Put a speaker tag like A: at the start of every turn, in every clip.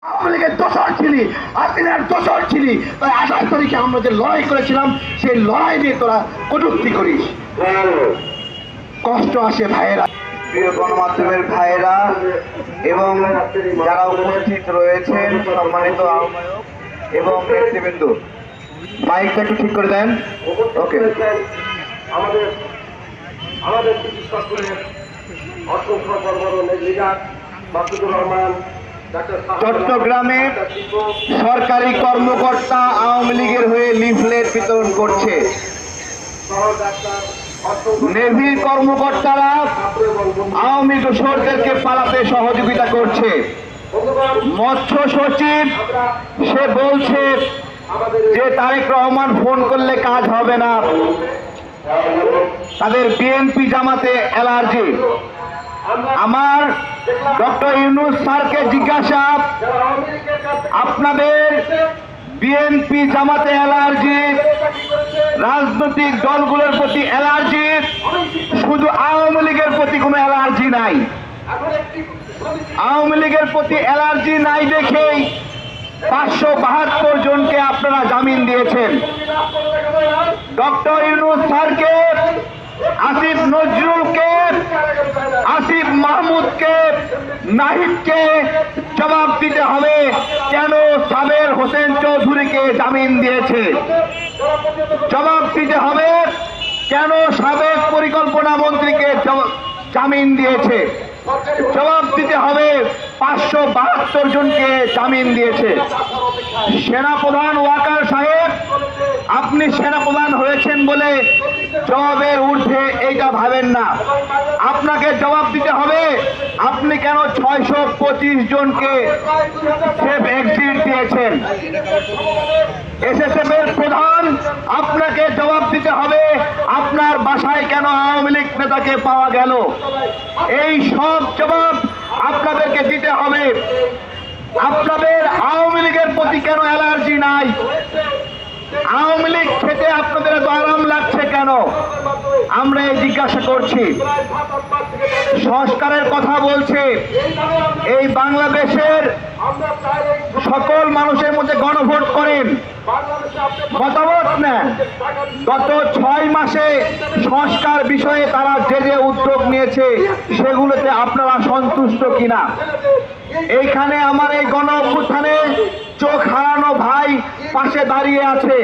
A: আওয়ামী লীগের দোষর ছিলি, হাসিনার দোষর ছিলি, তাই 28 তারিখে আমরা যে লড়াই করেছিলাম সেই লড়াই নিয়ে তোরা কটূক্তি করিস। কষ্ট আসে ভাইয়েরা, প্রিয় গণমাধ্যমের ভাইয়েরা এবং যারা উপস্থিত রয়েছেন সম্মানিত আহ্বায়ক এবং নেতৃবৃন্দ, মাইকটা একটু ঠিক করে দেন। ওকে,
B: আমাদের চিকিৎসকদের অসংখ্য বড় লিডার মাসুদুর রহমান,
A: চট্টগ্রামে সরকারি কর্মকর্তা আওয়ামী লীগের হয়ে লিফলেট বিতরণ করছে। নেভির কর্মকর্তারা আওয়ামী দোসরদেরকে পালাতে সহযোগিতা করছে। মৎস্য সচিব সে বলছে যে তারেক রহমান ফোন করলে কাজ হবে না, তাদের বিএনপি জামাতে অ্যালার্জি। আমার ডক্টর ইউনূস স্যারকে জিজ্ঞাসা, আপনাদের বিএনপি জামাতে অ্যালার্জি, রাজনৈতিক দলগুলোর প্রতি অ্যালার্জি, শুধু আওয়ামী লীগের প্রতি কোনো অ্যালার্জি নাই। আওয়ামী লীগের প্রতি অ্যালার্জি নাই দেখেই 572 জনকে আপনারা জামিন দিয়েছেন। ডক্টর ইউনূস স্যারকে, আসিফ নজরুলকে, আসিফ মাহমুদকে, নাহিদকে জবাব দিতে হবে কেন সাবের হোসেন চৌধুরীকে জামিন দিয়েছে। জবাব দিতে হবে কেন সাবেক পরিকল্পনা মন্ত্রীকে জামিন দিয়েছে। জবাব দিতে হবে 572 জনকে জামিন দিয়েছে। সেনাপ্রধান ওয়াকার সাহেব, আপনি সেনাপ্রধান হয়েছেন বলে জবাবের ঊর্ধ্বে এইটা ভাবেন না। আপনাকে জবাব দিতে হবে আপনি কেন 625 জনকে সেফ এক্সিট দিয়েছেন। এসএসএফ এর প্রধান, আপনাকে জবাব দিতে হবে আপনার বাসায় কেন আওয়ামী লীগ নেতাকে পাওয়া গেল। এই সব জবাব আপনাদেরকে দিতে হবে। আপনাদের আওয়ামী লীগের প্রতি কেন অ্যালার্জি নাই? আওয়ামী লীগ খেতে আপনাদের এত আরাম লাগছে কেন? আমরা এই জিজ্ঞাসা করছি। সংস্কারের কথা বলছে, এই বাংলাদেশের সকল মানুষের মধ্যে গণভোট করেন, মতামত নেন। গত 6 মাসে সংস্কার বিষয়ে তারা যে যে উদ্যোগ নিয়েছে সেগুলোতে আপনারা সন্তুষ্ট কিনা? এইখানে আমার এই গণ অভ্যুত্থানে চোখ হারানো ভাই পাশে দাঁড়িয়ে আছে,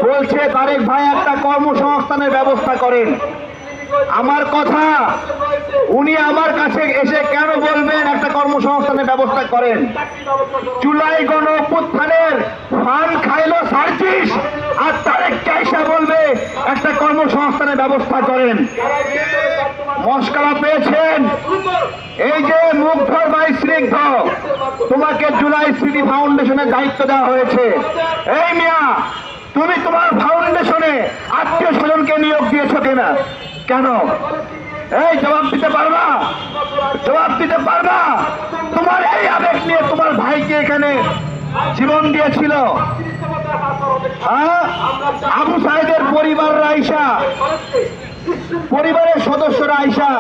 A: বলছে তারেক ভাই একটা কর্মসংস্থানের ব্যবস্থা করেন। আমার কথা, উনি আমার কাছে এসে কেন বলবেন একটা কর্মসংস্থানের ব্যবস্থা করেন? জুলাই গণ অভ্যুত্থানের ফান্ড খাইলো সার্জিস, আর তারেক কাইসা বলবে একটা কর্মসংস্থানের ব্যবস্থা করেন। মস্কারা পেয়েছেন। এই যে মুগ্ধর ভাই স্নিগ্ধ, তোমাকে জুলাই স্মৃতি ফাউন্ডেশনের দায়িত্ব দেওয়া হয়েছে। এই মিয়া, তুমি তোমার ফাউন্ডেশনে আত্মীয় স্বজনকে নিয়োগ দিয়েছ কিনা? কেন? এই জবাব দিতে পারবা? জবাব দিতে পারবা? তোমার এই আবেগ নিয়ে তোমার ভাইকে এখানে জীবন দিয়েছিল। আবু সাইদের পরিবাররা আইসা, পরিবারের সদস্যরা আইসা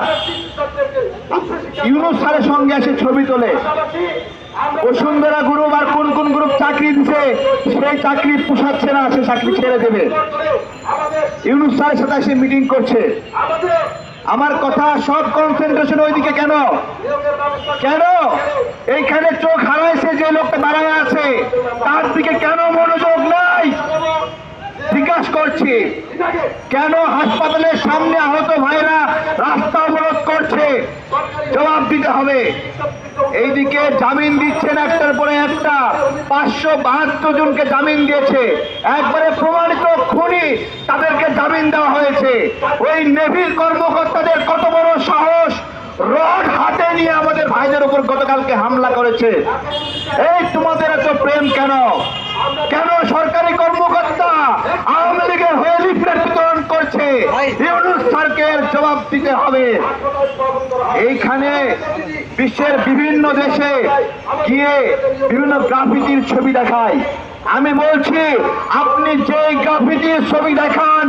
A: ইউনূস স্যারের সঙ্গে এসে ছবি তোলে। বসুন্ধরা গ্রুপ আর কোন কোন গ্রুপ চাকরি দিছে, সেই চাকরি পোষাচ্ছে না, সে চাকরি ছেড়ে দেবে। ইউনূস স্যারের সাথে এসে মিটিং করছে। আমার কথা, সব কনসেন্ট্রেশন ওইদিকে কেন? কেন এইখানে চোখ হারাইছে যে লোকটা দাঁড়ায় আছে, তার দিকে কেন মনোযোগ নাই? জিজ্ঞাসা করছি, কেন হাসপাতালের সামনে আহত ভাইরা রাস্তা অবরোধ করছে? জবাব দিতে হবে। এইদিকে জামিন দিচ্ছেন একটার পরে একটা, 572 জনকে জামিন দিয়েছে, একবারে প্রমাণিত খুনি, তাদেরকে জামিন দেওয়া হয়েছে। ওই নেভির কর্মকর্তাদের কত বড় সাহস, রড হাতে নিয়ে আমাদের ভাইদের উপর গতকালকে হামলা করেছে। এই তোমাদের এত প্রেম কেন? কেন সরকারি কর্মকর্তা আওয়ামী লীগের হয়ে লিফলেট বিতরণ করছে? ইউনূস স্যারকে জবাব দিতে হবে। এইখানে বিশ্বের বিভিন্ন দেশে গিয়ে বিভিন্ন গ্রাফিতির ছবি দেখায়। আমি বলছি, আপনি যে গ্রাফিতির ছবি দেখান,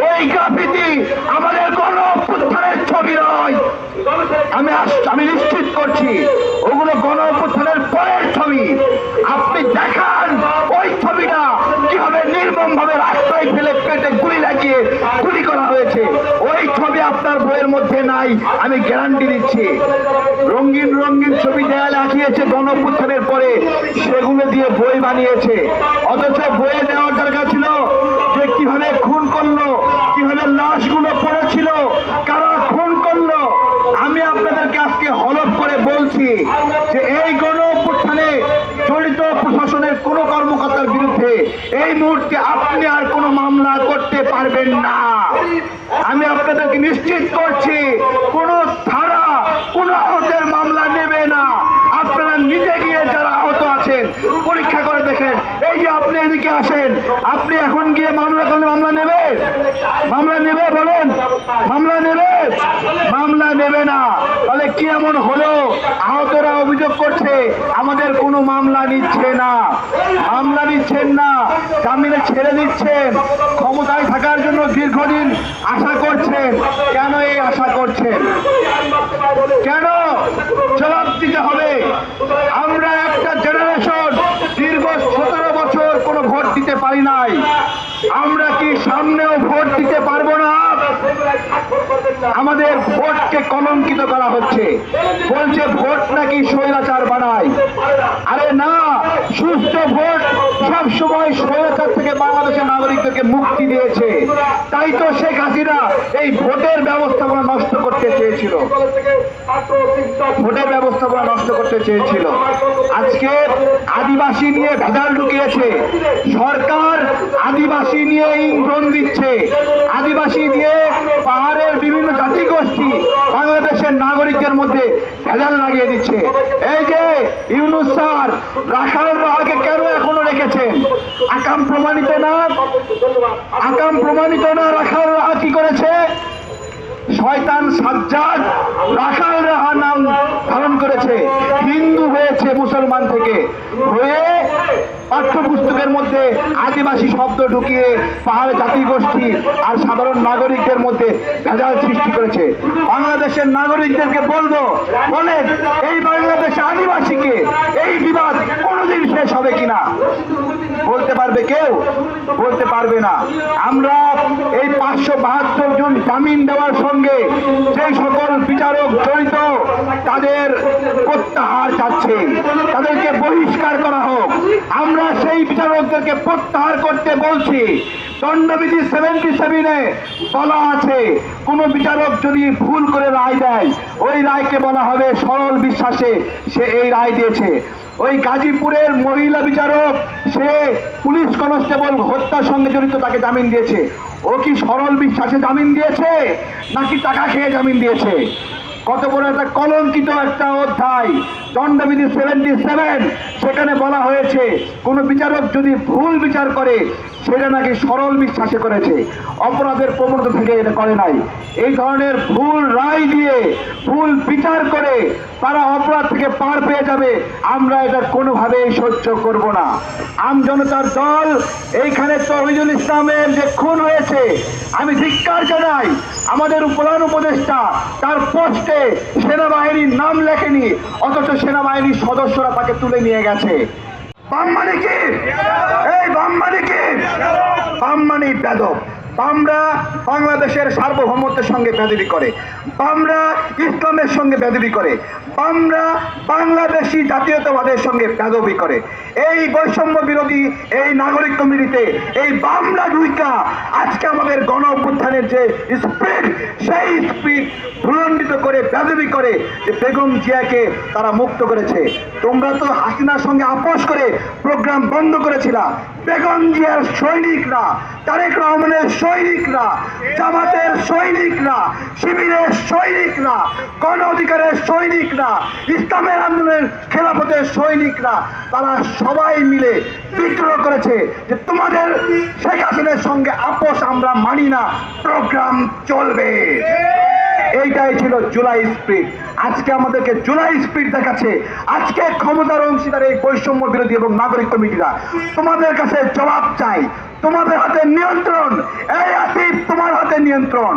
A: ওই গ্রাফিতি আমাদের গণ অভ্যুত্থানের ছবি নয়। আমি নিশ্চিত করছি ওগুলো গণ অভ্যুত্থানের পরের ছবি। মধ্যে নাই, আমি গ্যারান্টি দিচ্ছি। রঙিন রঙিন ছবি দেয়ালে আঁকিয়েছে গণঅভ্যুত্থানের পরে, সেগুলো দিয়ে বই বানিয়েছে। অথচ বইয়ে দেওয়ার দরকার ছিল যে কিভাবে খুন করলো, কিভাবে লাশগুলো পড়েছিল, কারা খুন করলো। আমি আপনাদেরকে আজকে হলফ করে বলছি যে এই গণঅভ্যুত্থানে জড়িত প্রশাসনের কোনো কর্মকর্তার বিরুদ্ধে এই মুহূর্তে আপনি আর কোনো মামলা করতে পারবেন না। আমি আপনাদেরকে নিশ্চিত করছি কোন ধারা কোন আহতের মামলা নেবে না। আপনারা নিজে গিয়ে যারা আহত আছেন পরীক্ষা করে দেখেন। এই যে আপনি এদিকে আসেন, আপনি এখন গিয়ে মামলা করলে মামলা নেবে? মামলা নেবে বলেন? মামলা নেবে? মামলা নেবে না। তাহলে কি এমন হলো? আহতরা অভিযোগ করছে আমাদের কোনো মামলা নিচ্ছে না, মামলা নিচ্ছেন না, জামিনে ছেড়ে দিচ্ছেন। ক্ষমতায় থাকার জন্য দীর্ঘদিন আশা করছেন। কেন এই আশা করছেন? কেন? জবাব দিতে হবে। আমরা একটা জেনারেশন দীর্ঘ 17 বছর কোনো ভোট দিতে পারি নাই। আমরা কি সামনেও ভোট দিতে পারবো না? আমাদের ভোটকে কলঙ্কিত করা হচ্ছে, বলছে ভোট নাকি স্বৈরাচার বানায়। আরে না, সুস্থ ভোট সবসময় স্বৈরাচার থেকে বাংলাদেশের নাগরিকদেরকে মুক্তি দিয়েছে। তাই তো শেখ হাসিনা এই ভোটের ব্যবস্থাপনা নষ্ট করতে চেয়েছিল, ভোটের ব্যবস্থাপনা নষ্ট করতে চেয়েছিল। আজকে আদিবাসী নিয়ে ভেজাল ঢুকিয়েছে সরকার, আদিবাসী নিয়ে ইন্ধন দিচ্ছে, আদিবাসী দিয়ে পাহাড়ের বিভিন্ন জাতিগোষ্ঠী বাংলাদেশের নাগরিকদের মধ্যে ভেজাল লাগিয়ে দিচ্ছে। এই যে ইউনূস স্যার রাখাল রাহাকে কেন এখনো রেখেছেন? আকাম প্রমাণিত না? আকাম প্রমাণিত না? রাখাল রাহা কি করেছে? শয়তান সাজ্জাদ রাখাল রাহা নাম ধারণ করেছে, হিন্দু হয়েছে মুসলমান থেকে, হয়ে পাঠ্যপুস্তকের মধ্যে আদিবাসী শব্দ ঢুকিয়ে পাহাড় জাতিগোষ্ঠী আর সাধারণ নাগরিকদের মধ্যে ভেজাল সৃষ্টি করেছে। বাংলাদেশের নাগরিকদেরকে বলবো, বলেন এই বাংলাদেশে আদিবাসীকে এই বিবাদ কোনোদিন শেষ হবে কিনা? বলতে পারবে কেউ? বলতে পারবে না। আমরা এই 572 জন জামিন দেওয়ার সঙ্গে যে সকল বিচারক জড়িত তাদের প্রত্যাহার চাচ্ছে, তাদেরকে বহিষ্কার করা হোক। আমরা সেই বিচারকদেরকে প্রত্যাহার করতে বলছি। দণ্ডবিধি 77-এ বলা আছে কোন বিচারক যদি ভুল করে রায় দেয় ওই রায়কে বলা হবে সরল বিশ্বাসে সে এই রায় দিয়েছে। ওই গাজীপুরের মহিলা বিচারক, সে পুলিশ কনস্টেবল হত্যার সঙ্গে জড়িত, তাকে জামিন দিয়েছে। ও কি সরল বিশ্বাসে জামিন দিয়েছে নাকি টাকা খেয়ে জামিন দিয়েছে? কত বড় একটা কলঙ্কিত একটা অধ্যায় দণ্ডবিধি 77, সেখানে বলা হয়েছে কোন বিচারক যদি ভুল বিচার করে সেটা নাকি সরল বিশ্বাসে করেছে, অপরাধের প্রবণতা থেকে এটা করে নাই। এই ধরনের ভুল রায় দিয়ে ভুল বিচার করে তারা অপরাধ থেকে পার পেয়ে যাবে, আমরা এটা কোনোভাবেই সহ্য করব না। আমজনতার দল এইখানে তৌহিদুল ইসলামের যে খুন হয়েছে, আমি ধিক্কার জানাই। আমাদের প্রধান উপদেষ্টা তার পোস্টে সেনাবাহিনীর নাম লেখেনি, অথচ সেনাবাহিনীর সদস্যরা তাকে তুলে নিয়ে গেছে। বামমানি কি? এই বামমানি কি? বামমানি বেদব। বামরা বাংলাদেশের সার্বভৌমত্বের সঙ্গে বেদবি করে, বামরা ইসলামের সঙ্গে বেদবি করে, বামরা বাংলাদেশি জাতীয়তাবাদের সঙ্গে বেদবি করে। এই বৈষম্য বিরোধী এই নাগরিক কমিটিতে এই বামরা ঢুইকা আজকে আমাদের গণ অভ্যুত্থানের যে স্পিড, সেই স্পিড ভুলণ্ডিত করে বেদবি করে যে বেগম জিয়াকে তারা মুক্ত করেছে। তোমরা তো হাসিনার সঙ্গে আপোষ করে প্রোগ্রাম বন্ধ করেছিলা। বেগম জিয়ার সৈনিকরা, তারেক রহমানের সৈনিকরা, জামাতের সৈনিকরা, শিবিরের সৈনিকরা, গণ অধিকারের সৈনিকরা, ইসলামের আন্দোলনের খেলাফতের সৈনিকরা, তারা সবাই মিলে বিদ্রোহ করেছে যে তোমাদের শেখ হাসিনার সঙ্গে আপোষ আমরা মানি না, প্রোগ্রাম চলবে। এইটাই ছিল জুলাই স্পিরিট। আজকে আমাদেরকে জুলাই স্পিরিট দেখাচ্ছে। আজকে ক্ষমতার অংশীদার এই বৈষম্য বিরোধী এবং নাগরিক কমিটিরা তোমাদের কাছে জবাব চাই। তোমাদের হাতে নিয়ন্ত্রণ। এই আসিফ তোমার হাতে নিয়ন্ত্রণ,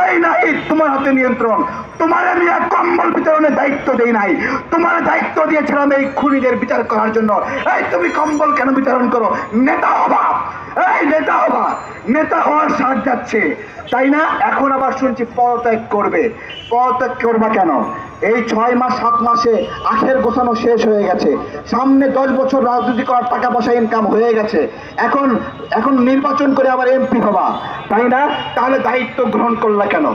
A: এই নাহিদ তোমার হাতে নিয়ন্ত্রণ। তোমার আমি এক কম্বল বিতরণের দায়িত্ব দেই নাই, তোমার দায়িত্ব দিয়েছিলাম এই খুনিদের বিচার করার জন্য। এই তুমি কম্বল কেন বিতরণ করো? নেতা হবা, এই নেতা হবা, নেতা হওয়ার স্বাদ যাচ্ছে তাই না? এখন আবার শুনছি পদত্যাগ করবে। পদত্যাগ করবা কেন? এই 6 মাস 7 মাসে আখের গোছানো শেষ হয়ে গেছে, সামনে 10 বছর রাজনীতি করার টাকা পয়সা ইনকাম হয়ে গেছে, এখন নির্বাচন করে আবার এমপি হবা তাই না? তাহলে দায়িত্ব গ্রহণ করলা কেন?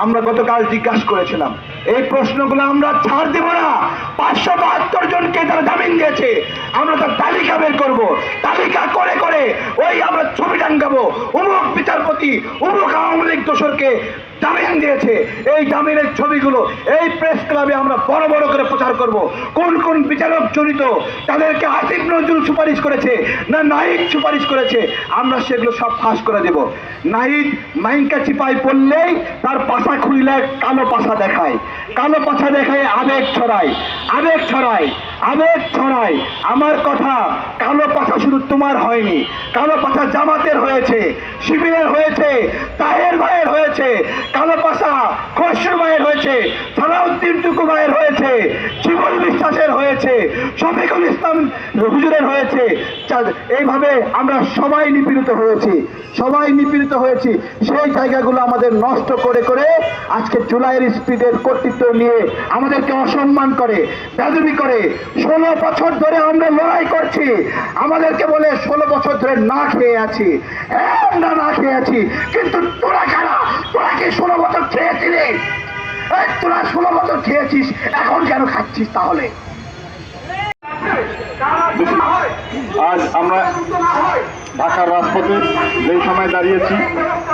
A: আমরা গতকাল জিজ্ঞাসা করেছিলাম, এই প্রশ্নগুলো আমরা ছাড় দেব না। 572 জনকে তারা জামিন দিয়েছে, আমরা তার তালিকা বের করবো, তালিকা করে করে ওই আমরা ছবি টাঙ্গাবো, অমুক বিচারপতি অমুক আওয়ামী লীগ দোসরকে জামিন দিয়েছে। এই জামিনের ছবিগুলো এই প্রেস ক্লাবে আমরা বড় বড় করে প্রচার করব। কোন কোন বিচারক জড়িত, তাদেরকে আসিফ নজরুল সুপারিশ করেছে না নাহিদ সুপারিশ করেছে, আমরা সেগুলো সব ফাঁস করে দেব। নাহিদ মাইনকা চিপায় পড়লেই তার পাশা খুললে কালো পাশা দেখায়, কালো পাশা দেখায় আবেগ ছড়ায়, আবেগ ছড়ায়, আবেগ ছড়ায়। আমার কথা, কালো পাশা শুধু তোমার হয়নি, কালো পাশা জামাতের হয়েছে, শিবিরের হয়েছে, তাহের ভাইয়ের হয়েছে, কালো পাশা খসরু ভাইয়ের হয়েছে, সালাউদ্দিন টুকু ভাইয়ের হয়েছে, জীবন বিশ্বাসের হয়েছে, শফিকুল ইসলাম হুজুরের হয়েছে। এইভাবে আমরা সবাই নিপীড়িত হয়েছি, সবাই নিপীড়িত হয়েছি। সেই জায়গাগুলো আমাদের নষ্ট করে করে আজকে জুলাইয়ের স্পিডের কর্তৃত্ব নিয়ে আমাদেরকে অসম্মান করে, বেদবি করে। 16 বছর ধরে আমরা লড়াই করছি, আমাদেরকে বলে 16 বছর ধরে না খেয়ে আছি। আমরা না খেয়ে আছি, কিন্তু তোরা কারা? তোরা কি 16 বছর খেয়েছিলি? তোরা 16 বছর খেয়েছিস, এখন কেন খাচ্ছিস তাহলে?
C: আজ আমরা ঢাকার রাজপথে যেই সময় দাঁড়িয়েছি,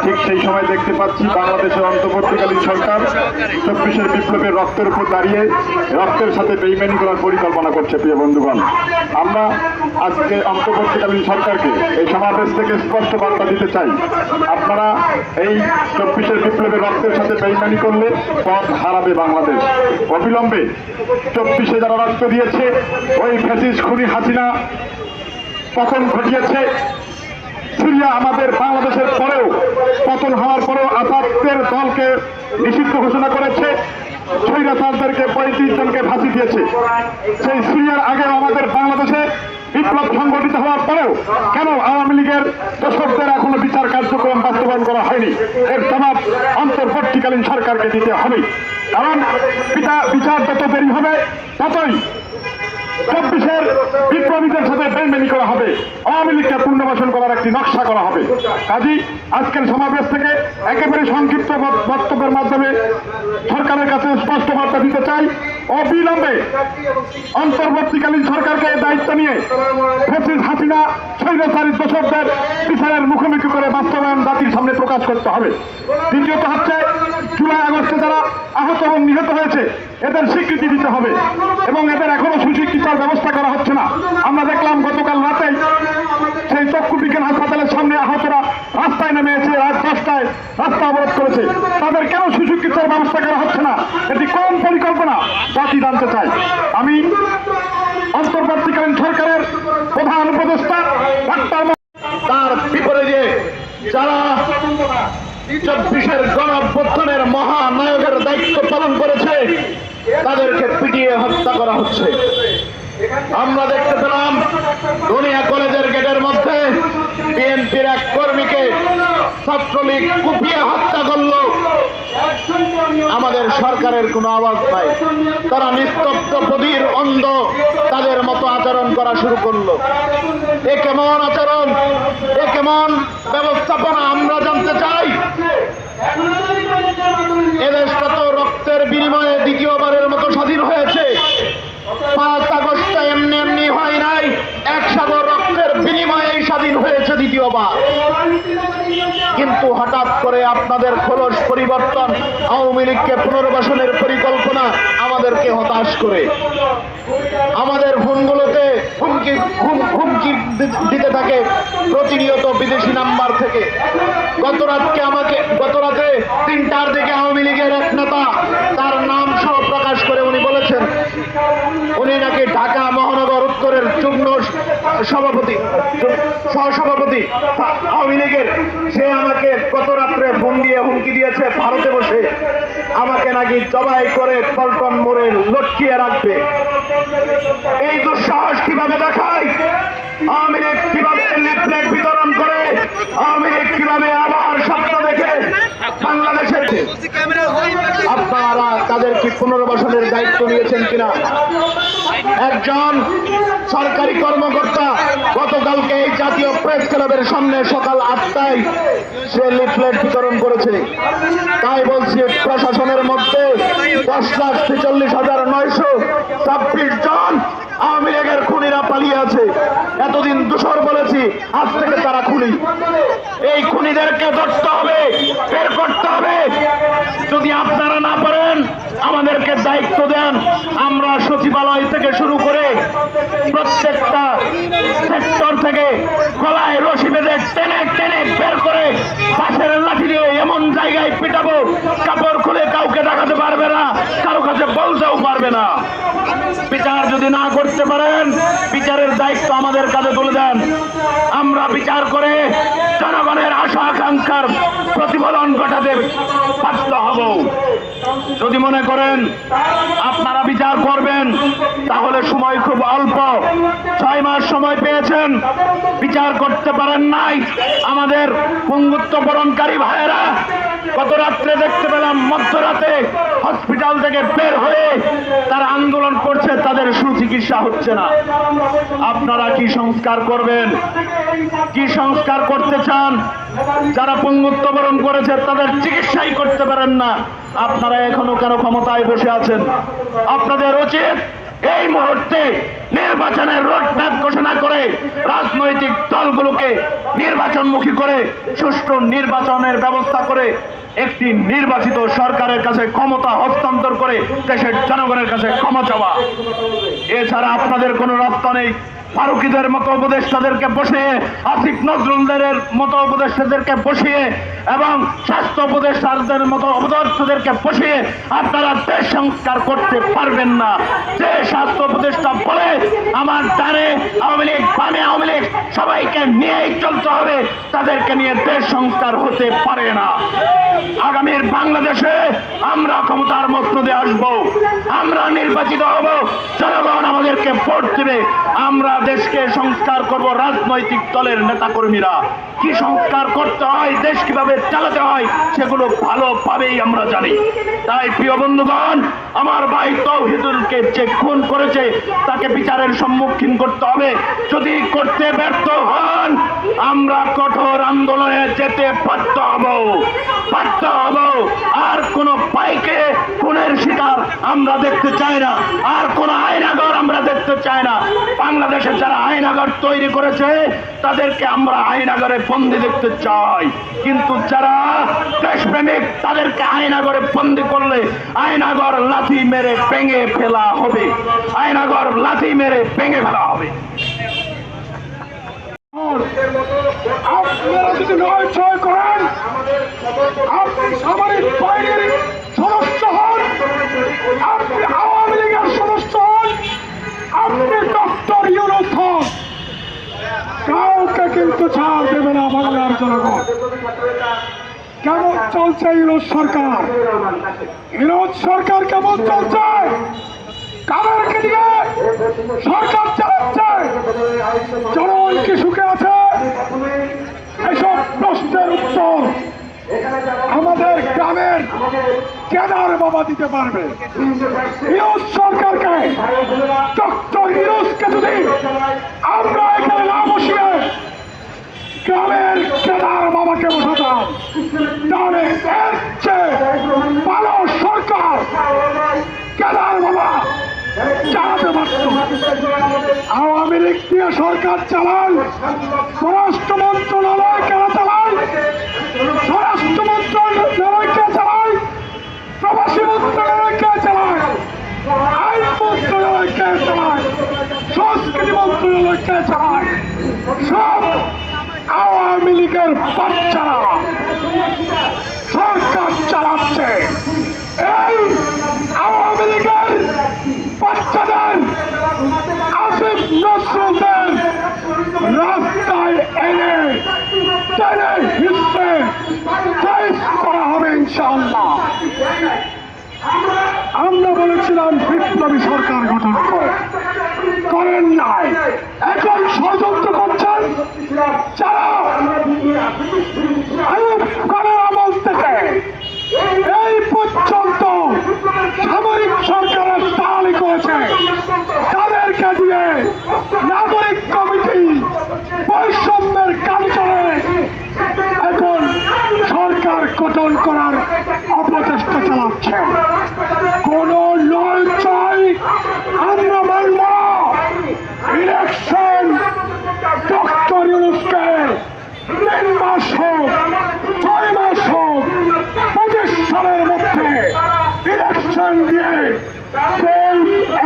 C: ঠিক সেই সময় দেখতে পাচ্ছি বাংলাদেশের অন্তর্বর্তীকালীন সরকার 24 বিপ্লবের রক্তের উপর দাঁড়িয়ে রক্তের সাথে বেইমানি করার পরিকল্পনা করছে। প্রিয় বন্ধুগণ, আমরা আজকে অন্তর্বর্তীকালীন সরকারকে এই সমাবেশ থেকে স্পষ্ট বার্তা দিতে চাই, আপনারা এই 24 বিপ্লবের রক্তের সাথে বেইমানি করলে পথ হারাবে বাংলাদেশ। অবিলম্বে 24 যারা রক্ত দিয়েছে, ওই ফ্যাসিস্ট খুনি হাসিনা পতন ঘটিয়েছে। সিরিয়া আমাদের বাংলাদেশের পরেও, পতন হওয়ার পরেও আসাদের দলকে নিষিদ্ধ ঘোষণা করেছে, স্বৈরাচারদেরকে 35 জনকে ফাঁসি দিয়েছে। সেই সিরিয়ার আগে আমাদের বাংলাদেশে বিপ্লব সংগঠিত হওয়ার পরেও কেন আওয়ামী লীগের দোষকদের এখনো বিচার কার্যক্রম বাস্তবায়ন করা হয়নি? এর জবাব অন্তর্বর্তীকালীন সরকারকে দিতে হবে। কারণ বিচার যত দেরি হবে ততই 24 বিপ্লবীদের সাথে বেইমানি করা হবে, আওয়ামী লীগকে পুনর্বাসন করার একটি নকশা করা হবে। কাজী আজকের সমাবেশ থেকে একেবারে সংক্ষিপ্ত বক্তব্যের মাধ্যমে সরকারের কাছে স্পষ্ট বার্তা দিতে চাই, অবিলম্বে অন্তর্বর্তীকালীন সরকারকে দায়িত্ব নিয়ে ফ্যাসিস্ট হাসিনা স্বৈরাচারী দোষকদের বিচারের মুখোমুখি করে বাস্তবায়ন জাতির সামনে প্রকাশ করতে হবে। দ্বিতীয়ত হচ্ছে, জুলাই আগস্টে যারা আহত এবং নিহত হয়েছে এদের স্বীকৃতি দিতে হবে এবং এদের এখনো সুচিকিৎসার ব্যবস্থা করা হচ্ছে না। আমরা দেখলাম গতকাল রাতে সেই চক্ষু বিজ্ঞান হাসপাতালের সামনে আহতরা রাস্তায় নেমে এসে রাত 10টায় রাস্তা অবরোধ করেছে। তাদের কেন সুচিকিৎসার ব্যবস্থা করা হচ্ছে না? এটি কোন পরিকল্পনা জাতি জানতে চায়। আমি অন্তর্বর্তীকালীন সরকারের প্রধান উপদেষ্টা ডাক্তার
A: তার বিপরীতে যারা 24 গণঅভ্যুত্থানের মহানায়কের দায়িত্ব পালন করেছে তাদেরকে পিটিয়ে হত্যা করা হচ্ছে। আমরা দেখতে পেলাম দুনিয়া কলেজের গেটের মধ্যে বিএনপির এক কর্মীকে ছাত্রলীগ কুপিয়ে হত্যা করলো। আমাদের সরকারের কোনো আওয়াজ নাই, তারা নিস্তব্ধ বধির অন্ধ তাদের মতো আচরণ করা শুরু করলো। এ কেমন আচরণ, এ কেমন ব্যবস্থাপনা আমরা জানতে চাই। এদেশটা তো রক্তের বিনিময়ে দ্বিতীয়বারের মতো স্বাধীন হয়েছে। 5 আগস্ট এমনি এমনি হয় নাই, 1 সাগর রক্তের বিনিময়ে স্বাধীন হয়েছে দ্বিতীয়বার। কিন্তু হঠাৎ করে আপনাদের খোলস পরিবর্তন, আওয়ামী লীগকে পুনর্বাসনের পরিকল্পনা আমাদেরকে হতাশ করে। আমাদের ফোনগুলোতে হুমকি দিতে থাকে প্রতিনিয়ত বিদেশি নাম্বার থেকে। গত রাতে 3টার দিকে আওয়ামী লীগের এক নেতা তার নাম সহ প্রকাশ করে উনি বলেছেন উনি নাকি ঢাকা মহানগর উত্তরের যুগ্ম সভাপতি সহসভাপতি আওয়ামী লীগের, সে আমাকে গত রাত্রে ফোন দিয়ে হুমকি দিয়েছে ভারতে বসে আমাকে নাকি জবাই করে পল্টন মোড়ে লটকিয়ে রাখবে। এই দুঃসাহস কিভাবে দেখায়? আওয়ামী লীগ কিভাবে লিফলেট বিতরণ করে? আওয়ামী লীগ কিভাবে আবার স্বপ্ন দেখে বাংলাদেশের? আপনারা তাদের কি পুনর্বাসনের দায়িত্ব নিয়েছেন কিনা? একজন সরকারি কর্মকর্তা গতকালকে এই জাতীয় প্রেস ক্লাবের সামনে সকাল 8টায় সে লিফলেট বিতরণ করেছে। তাই বলছি, প্রশাসনের মধ্যে 10,46,926 জন আওয়ামী লীগের খুনিরা পালিয়ে আছে। এতদিন দোষর বলেছি, আজ থেকে তারা খুনি। এই খুনিদেরকে ধরতে হবে, বের করতে হবে। যদি আপনারা না পারেন, আমাদেরকে দায়িত্ব দেন। আমরা সচিবালয় থেকে শুরু করে প্রত্যেকটা সেক্টর থেকে গলায় রশি বেঁধে টেনে টেনে বের করে বাঁশের লাঠি দিয়ে এমন জায়গায় পিটাবো, কাপড় খুলে কাউকে দেখাতে পারবে না, কারো কাছে বলতেও পারবে না। বিচার যদি না করতে পারেন, বিচারের দায়িত্ব আমাদের কাছে তুলে দেন। আমরা বিচার করে জনগণের আশা আকাঙ্ক্ষার প্রতিফলন ঘটাতে বাধ্য হব। যদি মনে করেন আপনারা বিচার করবেন, তাহলে সময় খুব অল্প, 6 মাস সময় পেয়েছেন, বিচার করতে পারেন নাই। আমাদের পঙ্গুত্ব বরণকারী ভাইয়েরা গত রাত্রে দেখতে পেলাম মধ্যরাতে হসপিটাল থেকে বের হয়ে তারা আন্দোলন করছে, তাদের সুচিকিৎসা হচ্ছে না। আপনারা কি সংস্কার করবেন? কি সংস্কার করতে চান? যারা পঙ্গুত্ব বরণ করেছে তাদের চিকিৎসাই করতে পারেন না, আপনারা এখনো কেন ক্ষমতায় বসে আছেন? আপনাদের উচিত এই মুহূর্তে নির্বাচনের রোডম্যাপ ঘোষণা করে রাজনৈতিক দলগুলোকে নির্বাচনমুখী করে সুষ্ঠু নির্বাচনের ব্যবস্থা করে একটি নির্বাচিত সরকারের কাছে ক্ষমতা হস্তান্তর করে দেশের জনগণের কাছে ক্ষমা চাওয়া। এছাড়া আপনাদের কোনো রাস্তা নেই। ফারুকিদের মতো উপদেষ্টাদেরকে বসিয়ে, আসিফ নজরুলদের মতো উপদেষ্টাদেরকে বসিয়ে এবং স্বাস্থ্য উপদেষ্টাদের মতো উপদেষ্টাদেরকে বসিয়ে আপনারা দেশ সংস্কার করতে পারবেন না। যে স্বাস্থ্য উপদেষ্টা বলে আমার ডানে আওয়ামী লীগ, বামে আওয়ামী লীগ, সবাইকে নিয়েই চলতে হবে, তাদেরকে নিয়ে দেশ সংস্কার হতে পারে না। আগামীর বাংলাদেশে আমরা ক্ষমতার মসনদে আসবো, আমরা নির্বাচিত হব, জনগণ আমাদেরকে ভোট দেবে, আমরা দেশকে সংস্কার করব। রাজনৈতিক দলের নেতাকর্মীরা কি সংস্কার করতে হয়, দেশ কিভাবে চালাতে হয়, সেগুলো ভালোভাবেই আমরা জানি। তাই প্রিয় বন্ধুগণ, আমার ভাই তৌহিদুলকে যে খুন করেছে তাকে বিচারের সম্মুখীন করতে হবে। যদি করতে ব্যর্থ হন, আমরা কঠোর আন্দোলনে যেতে বাধ্য হব। আর কোন ভাইকে খুনের শিকার আমরা দেখতে চাই না, আর কোন আয়নাগর আমরা দেখতে চাই না। বাংলাদেশে যারা আয়নাগর তৈরি করেছে তাদেরকে আমরা আয়নাগরে বন্দি দেখতে চাই, কিন্তু যারা দেশপ্রেমিক তাদেরকে আয়নাগরে বন্দি করলে আয়নাগর লাথি মেরে ভেঙে ফেলা হবে, আয়নাগর লাথি মেরে ভেঙে ফেলা হবে।
C: আপনারা যদি নয় ছয় করেন, আপনি সামরিক বাহিনীর সদস্য হন, আপনি আওয়ামী লীগের সদস্য হন, আপনি ডক্টর ইউনূস হন, কাউকে কিন্তু ছাড় দেবে না বাংলার জনগণ। কেমন চলছে ইউনূস সরকার? ইউনূস সরকার কেমন চলছে? কাদেরকে দিয়ে সরকার চালাচ্ছে? জনগণ কি সুখে আছে? এসব প্রশ্নের উত্তর আমাদের গ্রামের কেদার বাবা দিতে পারবে। ইউনূস সরকারকে, ডক্টর ইউনূসকে যদি আমরা এখানে না বসিয়ে গ্রামের কেদার বাবাকে বসাতাম, তাহলে এর চেয়ে ভালো সরকার কেদার বাবা চালাতে পারত। আওয়ামী লীগ দিয়ে সরকার চালান, স্বরাষ্ট্র মন্ত্রণালয় কেন চালায়? স্বরাষ্ট্র মন্ত্রণালয় কে চালায়? প্রবাসী মন্ত্রণালয় কে চালায়? আইন মন্ত্রণালয় কে চালায়? সংস্কৃতি মন্ত্রণালয় কে চালায়? সব আওয়ামী লীগের বাচ্চারা সরকার চালাচ্ছে। এই আওয়ামী লীগের বাচ্চাদের, আসিফ নজরুলদের করেছেন। কোন নয় চাই আমরা মানব না। ইলেকশন ডক্টর ইউনূসকে 3 মাস হোক 6 মাস হোক 25 সালের মধ্যে ইলেকশন দিয়ে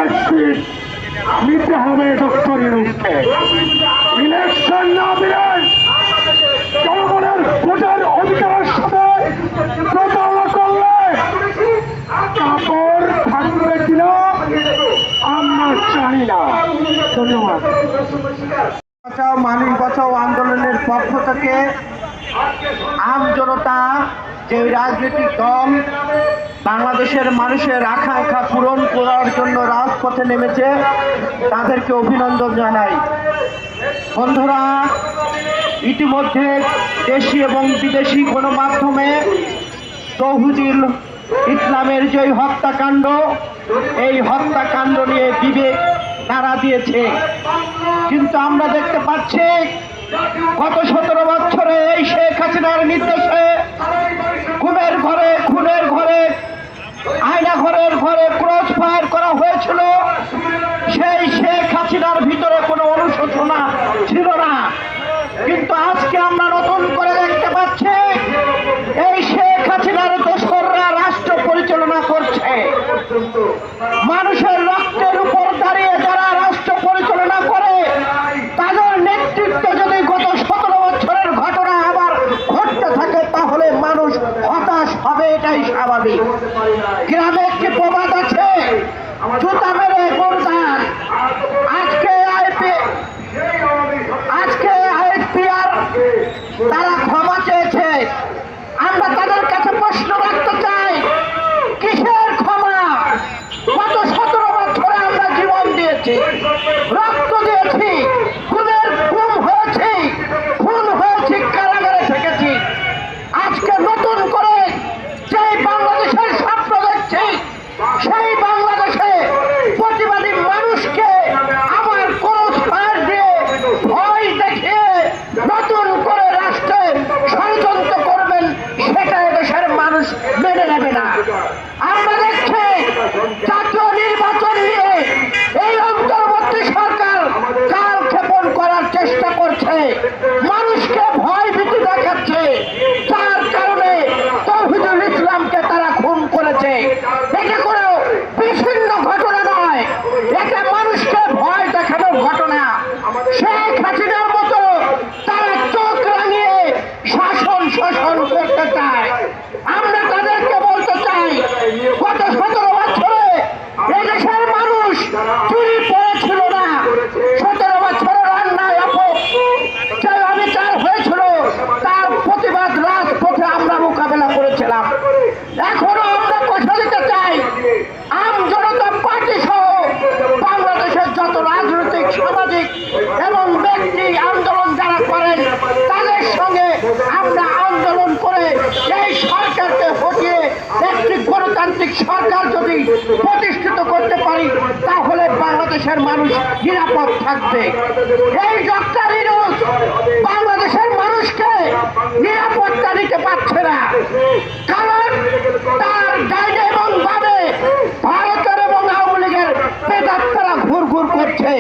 C: এক্সিট নিতে হবে ডক্টর ইউনূসকে। ইলেকশন না দিলে জনগণের ভোটের অধিকারের সাথে প্রতারণা করলে কাপড় থাকবে কিনা আমরা জানি না। ধন্যবাদ।
A: বাঁচাও মানুষ বাঁচাও আন্দোলনের পক্ষ থেকে আম জনতা যে রাজনৈতিক দল বাংলাদেশের মানুষের আকাঙ্ক্ষা পূরণ করার জন্য রাজপথে নেমেছে তাদেরকে অভিনন্দন জানাই। বন্ধুরা, ইতিমধ্যে দেশি এবং বিদেশি গণমাধ্যমে তৌহিদুল ইসলামের যে হত্যাকাণ্ড, এই হত্যাকাণ্ড নিয়ে বিবেক নাড়া দিয়েছে, কিন্তু আমরা দেখতে পাচ্ছি গত 17 বছরে এই শেখ হাসিনার নির্দেশে খুনের ঘরে আয়না ঘরে ক্রস ফায়ার করা হয়েছিল। সেই শেখ হাসিনার ভিতরে কোনো অনুশোচনা ছিল না, কিন্তু আজকে আমরা নতুন করে দেখতে পাচ্ছি এই শেখ হাসিনার দোসররা রাষ্ট্র পরিচালনা করছে। মানুষের রক্তের উপর দাঁড়িয়ে যারা রাষ্ট্র পরিচালনা করে তাদের নেতৃত্বে যদি গত 17 বছরের ঘটনা আবার ঘটতে থাকে তাহলে মানুষ হতাশ হবে, এটাই স্বাভাবিক। গ্রামে একটি প্রবাদ আছে, জুতা মেরে গোরদান। আজকে আইপিআর তারা ক্ষমা চেয়েছে। আমরা তাদের কাছে প্রশ্ন রাখতে চাই, কিসের ক্ষমা? গত 17 বছরে আমরা জীবন দিয়েছি, রক্ত দিয়েছি, খুন হয়েছি, কারাগারে থেকেছি। আজকে নতুন করে যেই বাংলাদেশের স্বপ্ন দেখছি, সেই বাংলাদেশে প্রতিবাদী মানুষকে আবার ক্রস ফায়ার দিয়ে ভয় দেখিয়ে নতুন করে রাষ্ট্রে ষড়যন্ত্র করবেন, সেটা দেশের মানুষ মেনে নেবে না। আমরা দেখছি জাতীয় নির্বাচন নিয়ে এই অন্তর্বর্তী সরকার কাল ক্ষেপণ করার চেষ্টা করছে, মানুষকে ভয় ভীতি দেখাচ্ছে, যার কারণে তৌহিদুল ইসলামকে তারা খুন করেছে। এটা কোনো বিচ্ছিন্ন ঘটনা নয়, এটা মানুষকে ভয় দেখানোর ঘটনা। শেখ হাসিনার মতো তারা চোখ রাঙিয়ে শাসন শোষণ করতে চায়। আমরা তাদেরকে বলতে চাই, গত 17 বছরে এদেশের মানুষ চুরি পড়েছিল না। 17 বছরের অন্যায় যে অবিচার হয়েছিল তার প্রতিবাদ রাজপথে আমরা মোকাবেলা করেছিলাম। এখনো আমরা কথা দিতে চাই, আম জনতা পার্টি সহ বাংলাদেশের যত রাজনৈতিক সামাজিক এবং ব্যক্তি আন্দোলন যারা করেন তাদের সঙ্গে আমরা আন্দোলন করে এই সরকারকে হটিয়ে একটি গণতান্ত্রিক সরকার যদি প্রতিষ্ঠিত করতে পারি তাহলে বাংলাদেশের মানুষ নিরাপদ থাকবে। এই ডক্টর ইউনূস বাংলাদেশের মানুষকে নিরাপত্তা দিতে পারছে না, কারণ তার ডাইনে এবং বামে ভারতের এবং আওয়ামী লীগের প্রেতাত্মারা ঘুরঘুর করছে।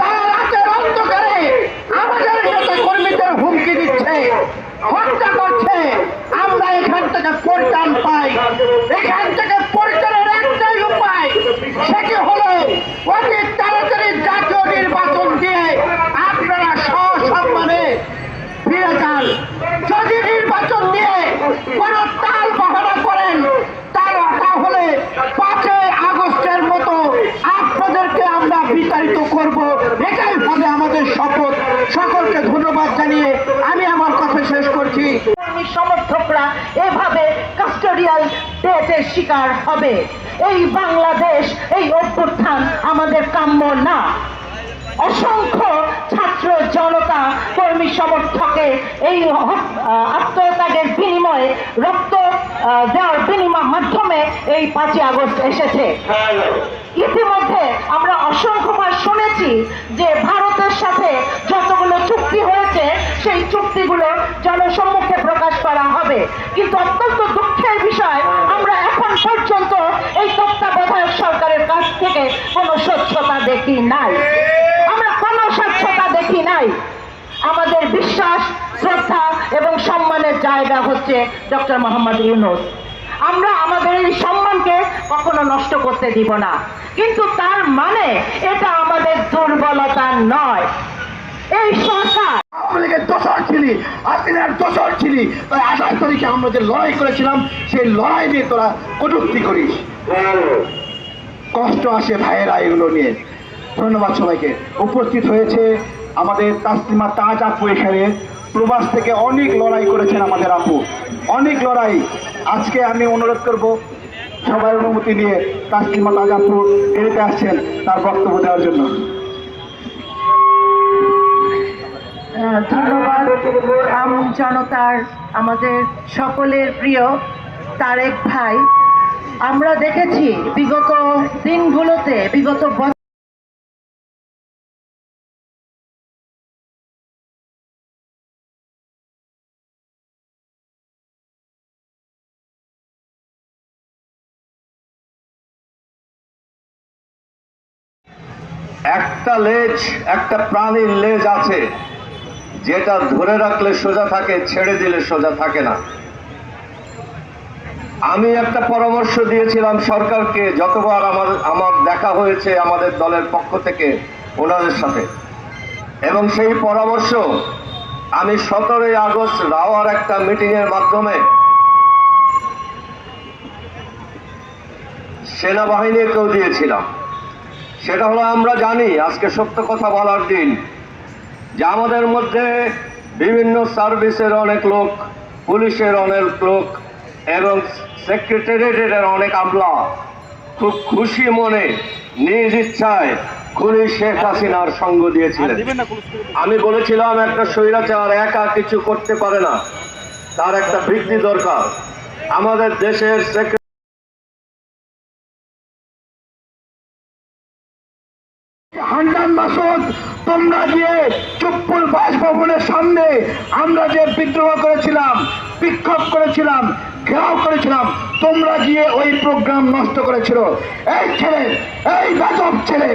A: তারা রাতের অন্ধকারে আমাদের নেতা কর্মীদের হুমকি দিচ্ছে, হত্যা করছে। আমরা এখান থেকে পরিত্রাণ পাই, এখান থেকে পরিত্রাণের একটাই উপায়, সেটি হলো অতি তাড়াতাড়ি জাতীয় নির্বাচন দিয়ে আপনারা সসম্মানে ফিরে যান। যদি নির্বাচন নিয়ে কোন তাল বাহানা করেন তাহলে 5 আগস্টের মতো আপনাদেরকে আমরা বিতাড়িত করব, এটাই হবে আমাদের শপথ। সকলকে ধন্যবাদ জানিয়ে আমি আমার কথা শেষ করছি।
D: সমর্থকরা এভাবে কাস্টোডিয়াল ডেথের শিকার হবে, এই বাংলাদেশ, এই অভ্যুত্থান আমাদের কাম্য না। অসংখ্য ছাত্র জনতা কর্মী সমর্থকে এই আত্মত্যাগের বিনিময়ে রক্ত দেওয়ার মাধ্যমে এই 5 আগস্ট এসেছে। ইতিমধ্যে আমরা অসংখ্যবার শুনেছি যে ভারতের সাথে যতগুলো চুক্তি হয়েছে সেই চুক্তিগুলো জনসম্মুখে প্রকাশ করা হবে, কিন্তু অত্যন্ত দুঃখের বিষয় আমরা এখন এখন পর্যন্ত এই তত্ত্বাবধায়ক সরকারের কাছ থেকে কোনো স্বচ্ছতা দেখি নাই, আমরা কোনো স্বচ্ছতা দেখি নাই। আমাদের বিশ্বাস, শ্রদ্ধা এবং সম্মানের জায়গা হচ্ছে ডক্টর মোহাম্মদ ইউনূস। আমরা আমাদের এই সম্মানকে কখনো নষ্ট করতে দিব না, কিন্তু তার মানে এটা আমাদের দুর্বলতা নয়। এই সরকার
A: আমাদেরকে দোষর ছিলি, আপনার দোষর ছিলি, তাই 28 তারিখে আমরা যে লড়াই করেছিলাম সেই লড়াই নিয়ে তোরা কটূক্তি করিস। কষ্ট আসে ভাইয়েরা এগুলো নিয়ে। ধন্যবাদ সবাইকে। উপস্থিত হয়েছে আমাদের তাসলিমা তাজ আপু, এখানে প্রবাস থেকে অনেক লড়াই করেছেন আমাদের আপু, অনেক লড়াই। আজকে আমি অনুরোধ করব সবার অনুমতি নিয়ে তাসলিমা তাজ আপু এড়িতে আসছেন তার বক্তব্য দেওয়ার জন্য।
D: ধন্যবাদ জনতার, আমাদের সকলের প্রিয় তারেক ভাই। আমরা দেখেছি বিগত দিনগুলোতে, বিগত
E: একটা লেজ, একটা প্রাণীর লেজ আছে যেটা ধরে রাখলে সোজা থাকে, ছেড়ে দিলে সোজা থাকে না। আমি একটা পরামর্শ দিয়েছিলাম সরকারকে, যতবার আমার দেখা হয়েছে আমাদের দলের পক্ষ থেকে ওনাদের সাথে, এবং সেই পরামর্শ আমি 17 আগস্ট রাওয়ার একটা মিটিংয়ের মাধ্যমে সেনাবাহিনীকেও দিয়েছিলাম। সেটা হলো, আমরা জানি আজকে সত্য কথা বলার দিন, যে আমাদের মধ্যে বিভিন্ন সার্ভিসের অনেক লোক, পুলিশের অনেক লোক এবং সেক্রেটারিয়েটের অনেক আমলা খুব খুশি মনে নিজ ইচ্ছায় খুনি শেখ হাসিনার সঙ্গ দিয়েছিলেন। আমি বলেছিলাম একটা স্বৈরাচার একা কিছু করতে পারে না, তার একটা বৃদ্ধি দরকার। আমাদের দেশের
A: হান্নান মাসুদ, তোমরা গিয়ে চুপ্পুর বাসভবনের সামনে আমরা যে বিদ্রোহ করেছিলাম, বিক্ষোভ করেছিলাম, ঘেরাও করেছিলাম, তোমরা গিয়ে ওই প্রোগ্রাম নষ্ট করেছিল। এই ছেলে, এই গাজব ছেলে,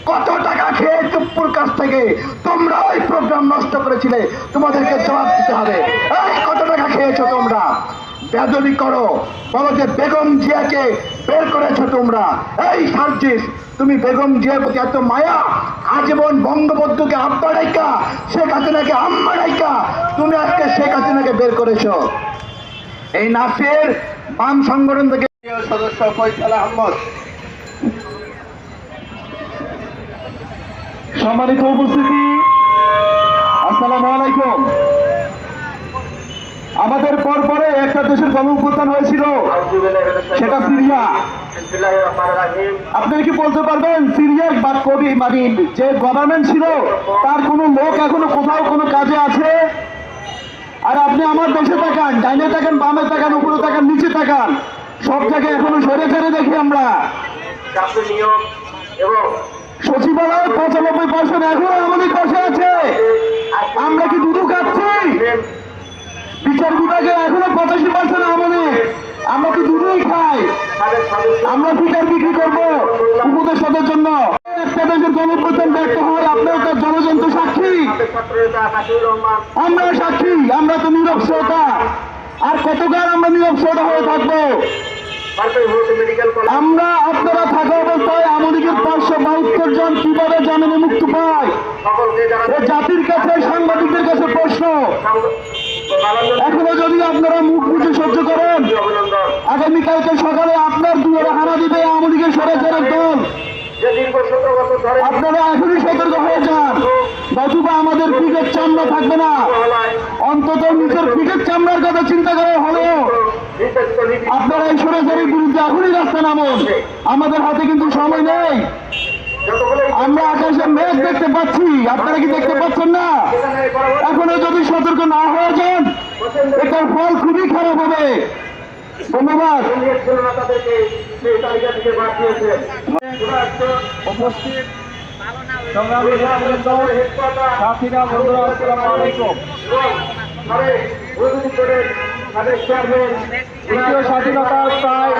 A: কত টাকা খেয়ে চুপ্পুর কাছ থেকে তোমরা ওই প্রোগ্রাম নষ্ট করেছিলে, তোমাদেরকে জবাব দিতে হবে। এই কত টাকা খেয়েছো তোমরা? বেদবি করো, বলো যে বেগম জিয়াকে বের করেছো তোমরা। এই সার্জিস, তুমি বেগম জিয়ার প্রতি এত মায়া, আজীবন বঙ্গবন্ধুকে আব্বা রাইকা, শেখ হাসিনাকে আম্মা রাইকা তুমি আজকে শেখ হাসিনাকে বের করেছো। এই নাসির বাম সংগঠন থেকে সদস্য ফয়সাল আহমদ। সম্মানিত উপস্থিতি, আসসালামু আলাইকুম। আমাদের পরে একটা দেশের গণঅভ্যুত্থান হয়েছিল, সেটা সিরিয়া। আপনারা কি বলতে পারবেন সিরিয়া বা কবি মানে যে গভর্নমেন্ট ছিল তার কোনো লোক এখনো কোথাও কোনো কাজে আছে? আর আপনি আমার দেশে তাকান, ডাইনে তাকান, বামে তাকান, উপরে তাকান, নিচে তাকান, সব জায়গায় এখনো সরে ছেড়ে দেখি আমরা। সচিবালয়ে 95% এখনো আমাদের বসে আছে। আমরা কি দুধু খাচ্ছি? বিচার বিভাগে এখনো 85% আমাদের। আমরা কি দুধই খাই? আমরা বিচার বিক্রি করবো উপদেষ্টাদের জন্য। একটা দেশের গণঅভ্যুত্থান ব্যর্থ হয়, আপনার তার জনযন্ত্র সাক্ষী, আমরা সাক্ষী। আমরা তো নীরব শ্রোতা, আর কতকাল আমরা নীরব শ্রোতা হয়ে থাকবো? আমরা আপনারা থাকা অবস্থায় আমাদের 572 জন কিভাবে জামিনে মুক্তি পায়? জাতির কাছে, সাংবাদিকদের কাছে প্রশ্ন। এখনো যদি আপনারা মুখ বুঝে সহ্য করেন, আগামীকালকে সকালে আপনার দুয়ারে হানা দিবে আমাদের সরকারের দল। আপনারা এখনই সতর্ক হয়ে যান, নতুবা আমাদের পিঠের চামড়া থাকবে না। অন্তত নিজের পিঠের চামড়ার কথা চিন্তা করে হলেও আপনারা এই সরকারের বিরুদ্ধে এখনই রাস্তা নামুন। আমাদের হাতে কিন্তু সময় নেই। আমরা আকাশে মেঘ দেখতে পাচ্ছি, আপনারা কি দেখতে পাচ্ছেন না? এখনো যদি সতর্ক না হয়ে যান, এটার ফল খুবই খারাপ হবে। ধন্যবাদ।
C: উপস্থিত সংগ্রামী সাথীরা, বন্ধুরা, আসসালামু আলাইকুম।
A: দ্বিতীয় স্বাধীনতার প্রায়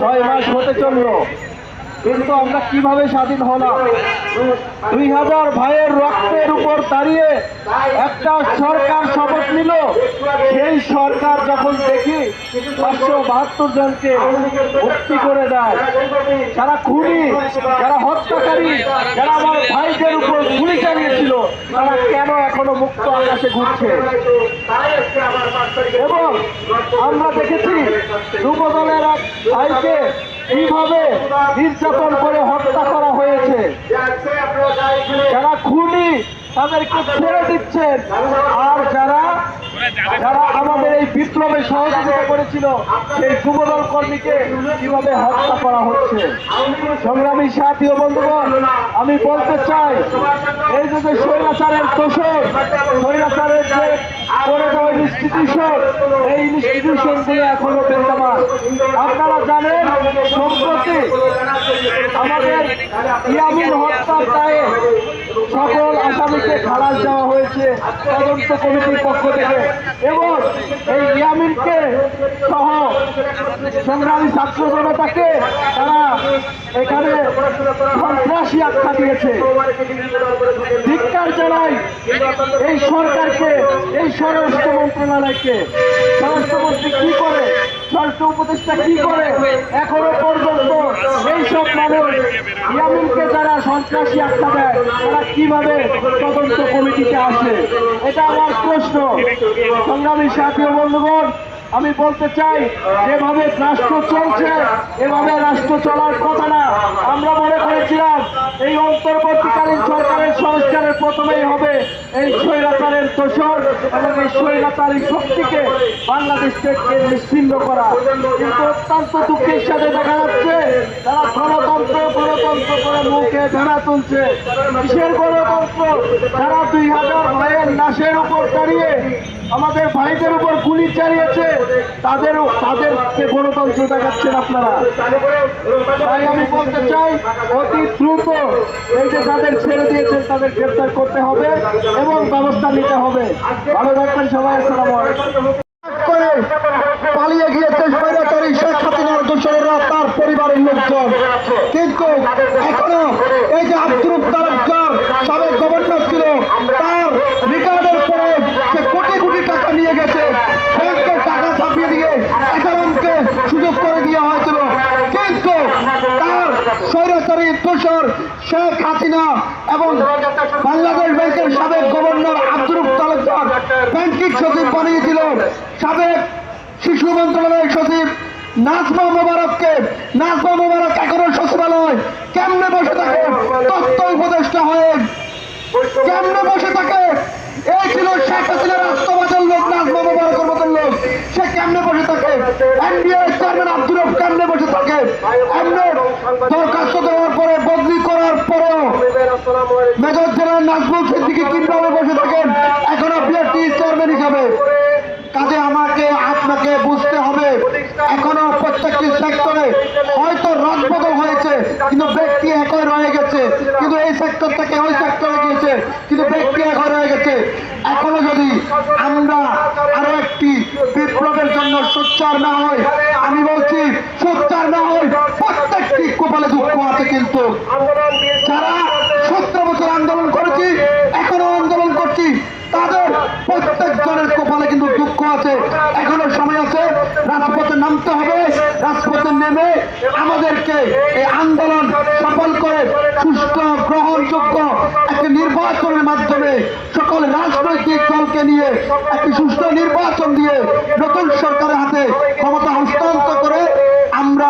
A: 6 মাস হতে চলল, কিন্তু আমরা কিভাবে স্বাধীন হলাম? 2000 ভাইয়ের রক্তের উপর দাঁড়িয়ে একটা সরকার শপথ নিল। সেই সরকার যখন দেখি 572 জনকে মুক্তি করে দেয়, যারা খুনি, যারা হত্যাকারী, যারা আমার ভাইদের উপর গুলি চালিয়েছিল, তারা কেন এখনো মুক্ত আকাশে ঘুরছে? এবং আমরা দেখেছি যুবদলের এক ভাইকে কিভাবে নির্যাতন করে হত্যা করা হয়েছে। যারা খুনি তাদেরকে ছেড়ে দিচ্ছেন, আর যারা আমাদের এই বিপ্লবে সহযোগিতা করেছিল সেই যুবদল কর্মীকে কিভাবে হত্যা করা হচ্ছে। সংগ্রামী সাথী ও বন্ধুগণ, আমি বলতে চাই, এই যে স্বৈরাচারের দোষর, স্বৈরাচারের যে করে দেওয়া ইনস্টিটিউশন, এই ইনস্টিটিউশনগুলো এখনো বিদ্যমান। আপনারা জানেন, সম্প্রতি আমাদের ইয়ামিন হত্যার দায়ে সকল আসামিকে খালাস দেওয়া হয়েছে তদন্ত কমিটির পক্ষ থেকে, এবং এই ইয়ামিনকে সহ সংগ্রামী ছাত্র জনতাকে তারা এখানে সন্ত্রাসী আখ্যা দিয়েছে। ধিক্কার জানাই এই সরকারকে, এই স্বরাষ্ট্র মন্ত্রণালয়কে। স্বরাষ্ট্রমন্ত্রী কি করে, স্বরাষ্ট্র উপদেষ্টা কি করে? এখনো পর্যন্ত এইসব মানুষ ইয়ামিনকে যারা সন্ত্রাসী আখ্যা দেয়, তারা কিভাবে তদন্ত কমিটিতে আসে? এটা আমার প্রশ্ন। সংগ্রামী সাথী ও বন্ধুগণ, আমি বলতে চাই, যেভাবে রাষ্ট্র চলছে এভাবে রাষ্ট্র চলার কথা না। আমরা মনে করেছিলাম এই অন্তর্বর্তীকালীন সরকারের সংস্কারের প্রথমেই হবে এই স্বৈরাচারের দোষর এবং এই স্বৈরাচারী শক্তিকে বাংলাদেশ থেকে নিশ্চিহ্ন করা। কিন্তু অত্যন্ত দুঃখের সাথে দেখা যাচ্ছে তারা গণতন্ত্র গণতন্ত্র করে মুখে ভেড়া তুলছে। কিসের গণতন্ত্র? যারা 2000 ভাইয়ের লাশের উপর দাঁড়িয়ে আমাদের ভাইদের উপর গুলি চালিয়েছে, তাদেরকে গণতন্ত্র দেখাচ্ছেন আপনারা। তাই আমি বলতে চাই, অতি দ্রুত এই যে যাদের ছেড়ে দিয়েছেন তাদের গ্রেফতার করতে হবে এবং ব্যবস্থা নিতে হবে। ভালো থাকবেন সবাই। আসসালামু আলাইকুম। করে পালিয়ে গিয়েছে স্বৈরাচারী শেখ হাসিনার দোসরেরা, তার পরিবারের লোকজন। কিন্তু এখনো এই যে আব্দুল তালুকদার সাবেক গভর্নর ছিল, তার রিকার্ডের পরে সে কোটি কোটি টাকা নিয়ে গেছে, ব্যাংকের টাকা ছাপিয়ে দিয়ে একারণকে সুযোগ করে দেওয়া হয়েছিল। কিন্তু তার স্বৈরাচারী দোসর শেখ হাসিনা এবং বাংলাদেশ ব্যাংকের সাবেক গভর্নর আব্দুল তালুকদার ব্যাংকিং সচিব বানিয়েছিল সাবেক শিশু মন্ত্রণালয়ের সচিব নাজমা মোবারককে। নাজমা মোবারক এখনো সচিবালয় কেমনে বসে থাকে? তথ্য উপদেষ্টা হয়ে কেমনে বসে থাকে? এই ছিল শেখ হাসিনার রাষ্ট্রবাদের লোক, নাজমা মোবারকের মতন লোক। সে কেমনে বসে থাকে? এনডিএ চেয়ারম্যান আব্দুল রব কেমনে বসে থাকে? এমনি দরখাস্ত দেওয়ার পরে, বদলি করার পরেও মেজর জেনারেল নাজমুল সিদ্দিকী কিভাবে বসে থাকেন এখনো বিএসটি চেয়ারম্যান হিসাবে? কাজে আমাকে আপনাকে বুঝতে হবে, এখনো প্রত্যেকটি সেক্টরে হয়তো রদবদল হয়েছে কিন্তু ব্যক্তি একই রয়ে গেছে। কিন্তু এই সেক্টর থেকে ওই সেক্টরে গিয়েছে কিন্তু ব্যক্তি একই রয়ে গেছে। এখনো যদি আমরা আরো একটি বিপ্লবের জন্য সোচ্চার না হই, আমি বলছি সোচ্চার না হই, প্রত্যেকটি কপালে দুঃখ আছে। কিন্তু যারা 17 বছর আন্দোলন করেছি, এখনো আন্দোলন করছি, তাদের প্রত্যেক জনের কপালে কিন্তু দুঃখ আছে। এখনো সময় আছে, রাজপথে নামতে হবে। রাজপথে নেমে আমাদেরকে এই আন্দোলন সফল করে সুষ্ঠু গ্রহণযোগ্য একটি নির্বাচনের মাধ্যমে সকল রাজনৈতিক দলকে নিয়ে একটি সুষ্ঠু নির্বাচন দিয়ে নতুন সরকারের হাতে ক্ষমতা হস্তান্তর করে আমরা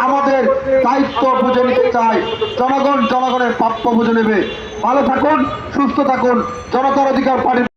A: আমাদের দায়িত্ব বুঝে নিতে চাই। জনগণ জনগণের প্রাপ্য বুঝে নেবে। ভালো থাকুন, সুস্থ থাকুন। জনতার অধিকার পার্টি।